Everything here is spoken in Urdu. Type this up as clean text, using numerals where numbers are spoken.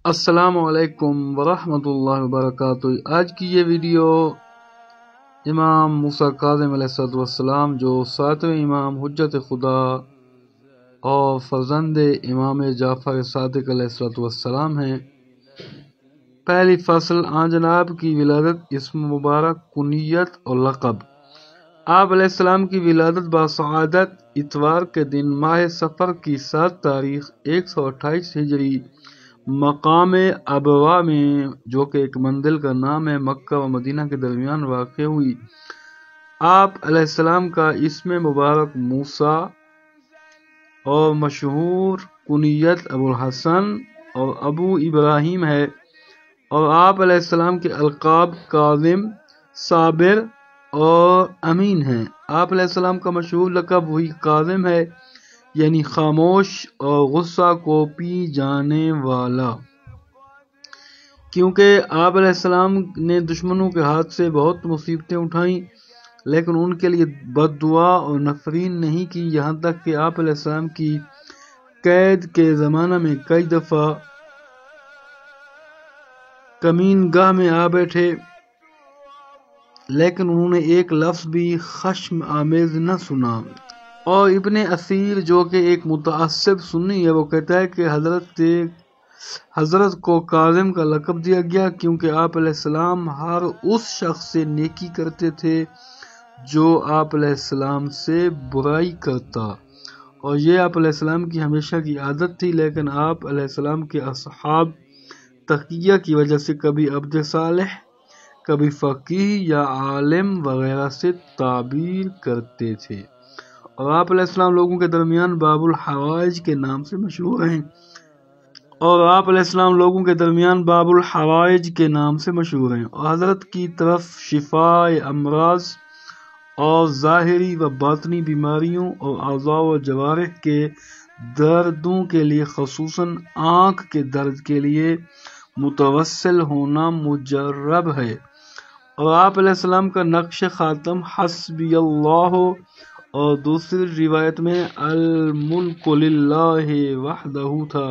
السلام علیکم ورحمۃ اللہ وبرکاتہ۔ آج کی یہ ویڈیو امام موسیٰ کاظم علیہ السلام جو ساتویں امام حجت خدا اور فرزند امام جعفر صادق علیہ السلام ہیں۔ پہلی فصل، آن جناب کی ولادت، اسم مبارک، کنیت اور لقب۔ آپ علیہ السلام کی ولادت بسعادت اتوار کے دن ماہ صفر کی 7 تاریخ 128 ہجری مقام ابوا میں، جو کہ ایک مندل کا نام ہے، مکہ و مدینہ کے درمیان واقع ہوئی۔ آپ علیہ السلام کا اسم مبارک موسیٰ اور مشہور کنیت ابو الحسن اور ابو ابراہیم ہے، اور آپ علیہ السلام کے القاب کاظم، صابر اور امین ہیں۔ آپ علیہ السلام کا مشہور لقب وہی کاظم ہے، یعنی خاموش اور غصہ کو پی جانے والا، کیونکہ آپ علیہ السلام نے دشمنوں کے ہاتھ سے بہت مصیبتیں اٹھائیں، لیکن ان کے لیے بد دعا اور نفرین نہیں کی، یہاں تک کہ آپ علیہ السلام کی قید کے زمانہ میں کئی دفعہ کمین گاہ میں آ بیٹھے، لیکن انہوں نے ایک لفظ بھی خشم آمیز نہ سنا۔ اور ابن اسیر جو کہ ایک متعصب سنی ہے، وہ کہتا ہے کہ حضرت کو کاظم کا لقب دیا گیا کیونکہ آپ علیہ السلام ہر اس شخص سے نیکی کرتے تھے جو آپ علیہ السلام سے برائی کرتا، اور یہ آپ علیہ السلام کی ہمیشہ کی عادت تھی، لیکن آپ علیہ السلام کے اصحاب تقیہ کی وجہ سے کبھی عبد صالح، کبھی فقیہ یا عالم وغیرہ سے تعبیر کرتے تھے، اور آپ علیہ السلام لوگوں کے درمیان باب الحوائج کے نام سے مشہور ہیں اور حضرت کی طرف شفاء امراض اور ظاہری و باطنی بیماریوں اور اعضاء و جوارح کے دردوں کے لیے، خصوصاً آنکھ کے درد کے لیے متوسل ہونا مجرب ہے، اور آپ علیہ السلام کا نقش خاتم حسبی اللہ، اور دوسری روایت میں الملک للہ وحدہ تھا۔